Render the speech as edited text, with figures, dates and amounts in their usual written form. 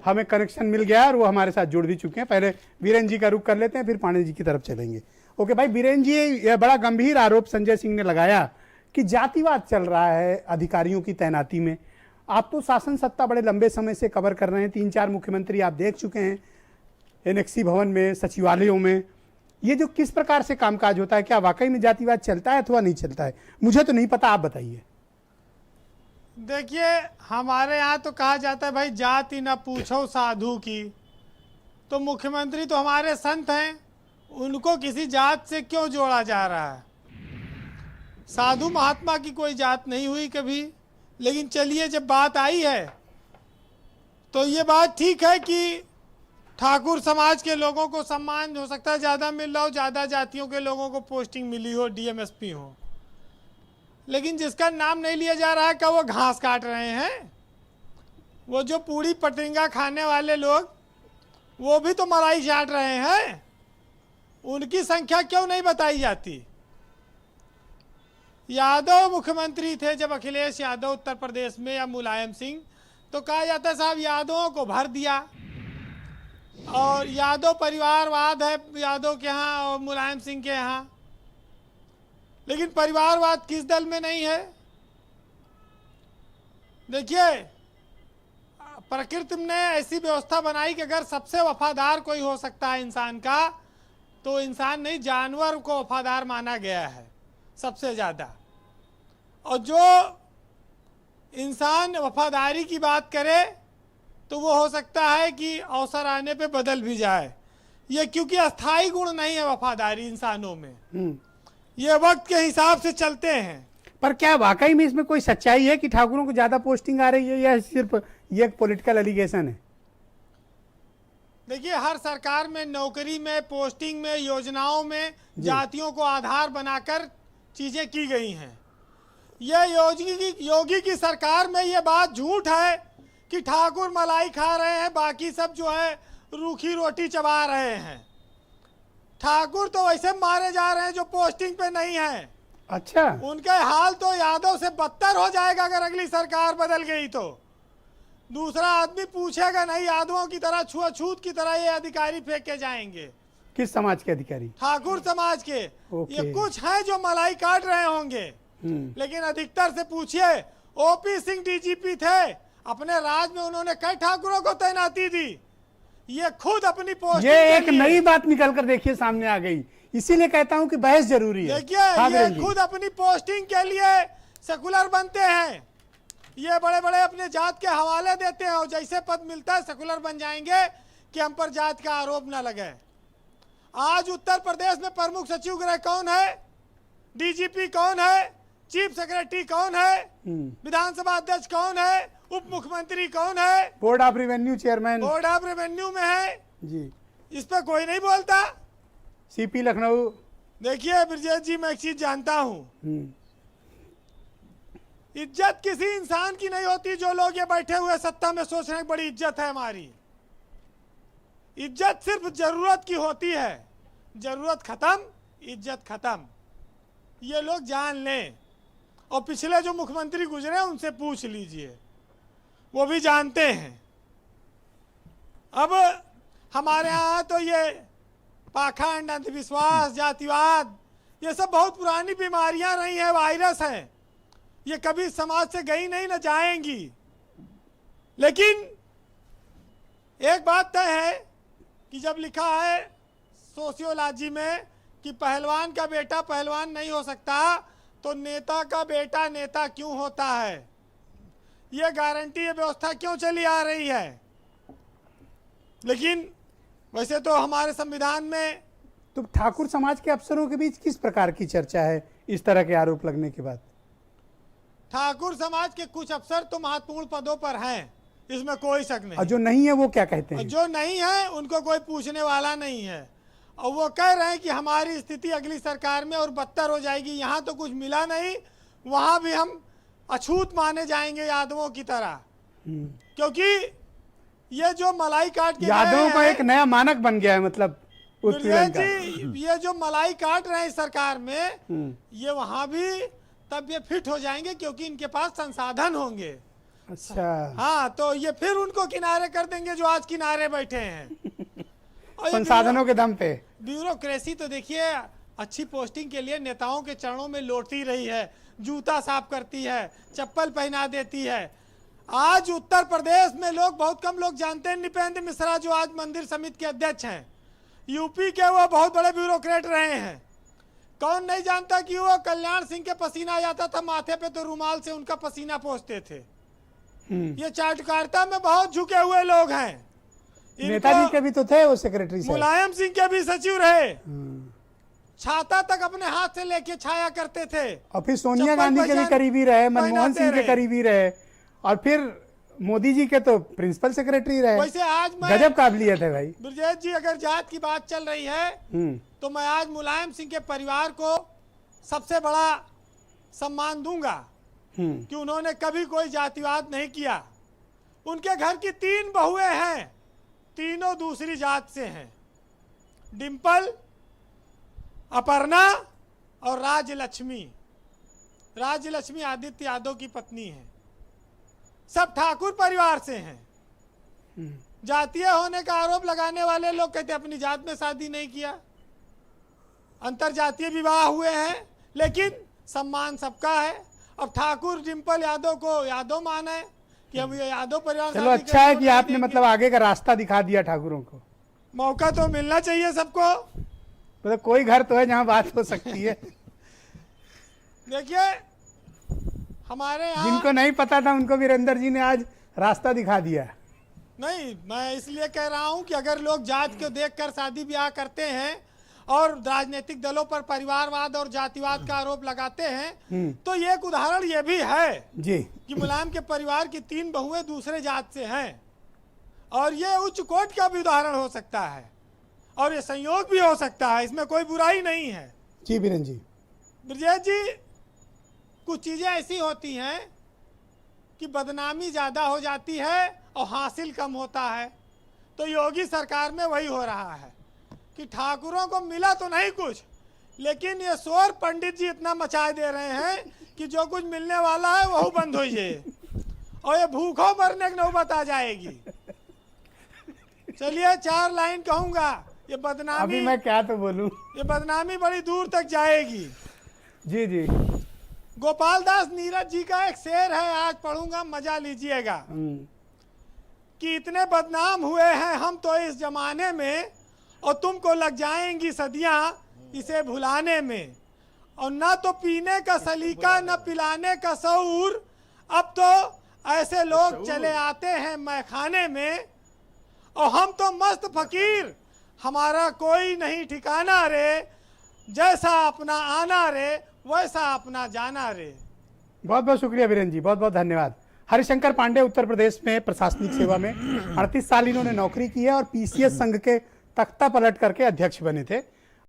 हमें कनेक्शन मिल गया और वो हमारे साथ जुड़ भी चुके हैं। पहले वीरेंद्र जी का रुख कर लेते हैं, फिर पांडे जी की तरफ चलेंगे। ओके भाई वीरेंद्र जी, यह बड़ा गंभीर आरोप संजय सिंह ने लगाया कि जातिवाद चल रहा है अधिकारियों की तैनाती में। आप तो शासन सत्ता बड़े लंबे समय से कवर कर रहे हैं, 3-4 मुख्यमंत्री आप देख चुके हैं एनेक्सी भवन में, सचिवालयों में। ये जो किस प्रकार से कामकाज होता है, क्या वाकई में जातिवाद चलता है अथवा नहीं चलता है? मुझे तो नहीं पता, आप बताइए। देखिए, हमारे यहाँ तो कहा जाता है भाई जाति न पूछो साधु की। तो मुख्यमंत्री तो हमारे संत हैं, उनको किसी जात से क्यों जोड़ा जा रहा है? साधु महात्मा की कोई जात नहीं हुई कभी। लेकिन चलिए, जब बात आई है तो ये बात ठीक है कि ठाकुर समाज के लोगों को सम्मान हो सकता है ज़्यादा मिल रहा हो, ज़्यादा जातियों के लोगों को पोस्टिंग मिली हो, डीएमएसपी हो। लेकिन जिसका नाम नहीं लिया जा रहा है, क्या वो घास काट रहे हैं? वो जो पूरी पतंगा खाने वाले लोग, वो भी तो मलाई चाट रहे हैं। उनकी संख्या क्यों नहीं बताई जाती? यादव मुख्यमंत्री थे जब अखिलेश यादव उत्तर प्रदेश में, या मुलायम सिंह, तो कहा जाता है साहब यादवों को भर दिया। और यादव परिवारवाद है यादव के यहाँ और मुलायम सिंह के यहाँ। लेकिन परिवारवाद किस दल में नहीं है? देखिए, प्रकृति ने ऐसी व्यवस्था बनाई कि अगर सबसे वफादार कोई हो सकता है इंसान का, तो इंसान नहीं, जानवर को वफादार माना गया है सबसे ज़्यादा। और जो इंसान वफादारी की बात करे तो वो हो सकता है कि अवसर आने पे बदल भी जाए। ये क्योंकि अस्थाई गुण नहीं है वफादारी इंसानों में, ये वक्त के हिसाब से चलते हैं। पर क्या वाकई में इसमें कोई सच्चाई है कि ठाकुरों को ज्यादा पोस्टिंग आ रही है, या सिर्फ ये एक पॉलिटिकल एलिगेशन है? देखिए, हर सरकार में नौकरी में, पोस्टिंग में, योजनाओं में जातियों को आधार बनाकर चीजें की गई हैं। ये योगी की सरकार में ये बात झूठ है कि ठाकुर मलाई खा रहे हैं, बाकी सब जो है रूखी रोटी चबा रहे हैं। ठाकुर तो वैसे मारे जा रहे हैं जो पोस्टिंग पे नहीं है। अच्छा, उनके हाल तो यादव से बदतर हो जाएगा अगर अगली सरकार बदल गई तो। दूसरा आदमी पूछेगा नहीं, यादवों की तरह छुआछूत की तरह ये अधिकारी फेंके जाएंगे। किस समाज के अधिकारी? ठाकुर समाज के। ये कुछ हैं जो मलाई काट रहे होंगे, लेकिन अधिकतर से पूछिए। ओपी सिंह डीजीपी थे, अपने राज में उन्होंने कई ठाकुरों को तैनाती दी। ये खुद अपनी पोस्ट, ये एक नई बात निकल कर देखिए सामने आ गई, इसीलिए कहता हूं कि बहस जरूरी है। देखिए, ये खुद अपनी पोस्टिंग के लिए सेकुलर बनते हैं। ये बड़े बड़े अपने जात के हवाले देते हैं और जैसे पद मिलता है सेकुलर बन जाएंगे कि हम पर जात का आरोप न लगे। आज उत्तर प्रदेश में प्रमुख सचिव गृह कौन है? डीजीपी कौन है? चीफ सेक्रेटरी कौन है? विधानसभा अध्यक्ष कौन है? उप मुख्यमंत्री कौन है? Board of revenue chairman, board of revenue में है जी। इस पे कोई नहीं बोलता। सीपी लखनऊ। देखिए ब्रजेश जी, मैं एक चीज जानता हूँ, इज्जत किसी इंसान की नहीं होती। जो लोग ये बैठे हुए सत्ता में सोच रहे हैं बड़ी इज्जत है हमारी, इज्जत सिर्फ जरूरत की होती है। जरूरत खत्म, इज्जत खत्म, ये लोग जान लें। और पिछले जो मुख्यमंत्री गुजरे उनसे पूछ लीजिए, वो भी जानते हैं। अब हमारे यहाँ तो ये पाखंड, अंधविश्वास, जातिवाद, ये सब बहुत पुरानी बीमारियां रही हैं, वायरस हैं। ये कभी समाज से गई नहीं, न जाएंगी। लेकिन एक बात तय है कि जब लिखा है सोशियोलॉजी में कि पहलवान का बेटा पहलवान नहीं हो सकता, तो नेता का बेटा नेता क्यों होता है? ये गारंटी, ये व्यवस्था क्यों चली आ रही है? लेकिन वैसे तो हमारे संविधान में तो ठाकुर समाज के अफसरों के बीच किस प्रकार की चर्चा है इस तरह के आरोप लगने के बाद? ठाकुर समाज के कुछ अफसर तो महत्वपूर्ण पदों पर हैं, इसमें कोई शक नहीं। और जो नहीं है वो क्या कहते हैं? जो नहीं है उनको कोई पूछने वाला नहीं है। और वो कह रहे हैं कि हमारी स्थिति अगली सरकार में और बदतर हो जाएगी। यहाँ तो कुछ मिला नहीं, वहां भी हम अछूत माने जाएंगे यादवों की तरह। क्योंकि ये जो मलाई काट के यादवों का एक नया मानक बन गया है, मतलब जी, ये जो मलाई काट रहे हैं सरकार में, ये वहां भी तब ये फिट हो जाएंगे क्योंकि इनके पास संसाधन होंगे। अच्छा, हाँ, तो ये फिर उनको किनारे कर देंगे जो आज किनारे बैठे हैं। और ये संसाधनों के दम पे। ब्यूरोक्रेसी तो देखिए अच्छी पोस्टिंग के लिए नेताओं के चरणों में लौटती रही है, जूता साफ करती है, चप्पल पहना देती है। आज उत्तर प्रदेश में लोग, बहुत कम लोग जानते हैं, नृपेंद्र मिश्रा जो आज मंदिर समिति के अध्यक्ष हैं, यूपी के वो बहुत बड़े ब्यूरोक्रेट रहे हैं। कौन नहीं जानता कि वो कल्याण सिंह के पसीना आ जाता था माथे पे तो रुमाल से उनका पसीना पोंछते थे। ये चाटुकारिता में बहुत झुके हुए लोग हैं। नेताजी के भी तो थे वो सेक्रेटरी साहब। मुलायम सिंह के भी सचिव रहे, छाता तक अपने हाथ से लेके छाया करते थे। और फिर सोनिया चप्पल गांधी के भी पहचान- करीबी रहे, मनमोहन सिंह के रहे। करीबी रहे, और फिर मोदी जी के तो प्रिंसिपल सेक्रेटरी रहे। वैसे आज मैं, गजब काबिलियत है भाई। ब्रजेश जी, अगर जात की बात चल रही है तो मैं आज मुलायम सिंह के परिवार को सबसे बड़ा सम्मान दूंगा कि उन्होंने कभी कोई जातिवाद नहीं किया। उनके घर की 3 बहुएं हैं, तीनों दूसरी जात से हैं। डिम्पल, अपर्णा और राजलक्ष्मी। राजलक्ष्मी आदित्य यादव की पत्नी है। सब ठाकुर परिवार से हैं। जातीय होने का आरोप लगाने वाले लोग कहते अपनी जात में शादी नहीं किया, अंतरजातीय विवाह हुए हैं, लेकिन सम्मान सबका है। अब ठाकुर डिम्पल यादव को यादव माना है कि अब ये यादव परिवार। चलो अच्छा है कि आपने मतलब आगे का रास्ता दिखा दिया ठाकुरों को। मौका तो मिलना चाहिए सबको। मतलब कोई घर तो है जहां बात हो सकती है। देखिए हमारे यहाँ, जिनको नहीं पता था उनको वीरेंद्र जी ने आज रास्ता दिखा दिया। नहीं, मैं इसलिए कह रहा हूं कि अगर लोग जात को देखकर शादी ब्याह करते हैं और राजनीतिक दलों पर परिवारवाद और जातिवाद का आरोप लगाते हैं, तो ये एक उदाहरण ये भी है जी कि मुलायम के परिवार की 3 बहुएं दूसरे जात से हैं, और ये उच्च कोर्ट का भी उदाहरण हो सकता है, और ये संयोग भी हो सकता है, इसमें कोई बुराई नहीं है। जी बीरेन जी। ब्रजेश जी, कुछ चीज़ें ऐसी होती हैं कि बदनामी ज़्यादा हो जाती है और हासिल कम होता है। तो योगी सरकार में वही हो रहा है कि ठाकुरों को मिला तो नहीं कुछ, लेकिन ये शोर पंडित जी इतना मचा दे रहे हैं कि जो कुछ मिलने वाला है वह बंद हो जाए और ये भूखों मरने की नौबत आ जाएगी। चलिए 4 लाइन कहूँगा, ये बदनामी, अभी मैं क्या तो बोलूं, ये बदनामी बड़ी दूर तक जाएगी। जी जी। गोपाल दास नीरज जी का एक शेर है, आज पढ़ूंगा, मजा लीजिएगा। कि इतने बदनाम हुए हैं हम तो इस जमाने में, और तुमको लग जाएंगी सदियां इसे भुलाने में। और ना तो पीने का सलीका न पिलाने का शऊर, अब तो ऐसे लोग चले आते हैं मैखाने में। और हम तो मस्त फकीर, हमारा कोई नहीं ठिकाना रे, जैसा अपना आना रे वैसा अपना जाना रे। बहुत बहुत शुक्रिया बीरेन जी, बहुत बहुत धन्यवाद। हरिशंकर पांडे उत्तर प्रदेश में प्रशासनिक सेवा में 38 साल इन्होंने नौकरी की है और पीसीएस संघ के तख्ता पलट करके अध्यक्ष बने थे।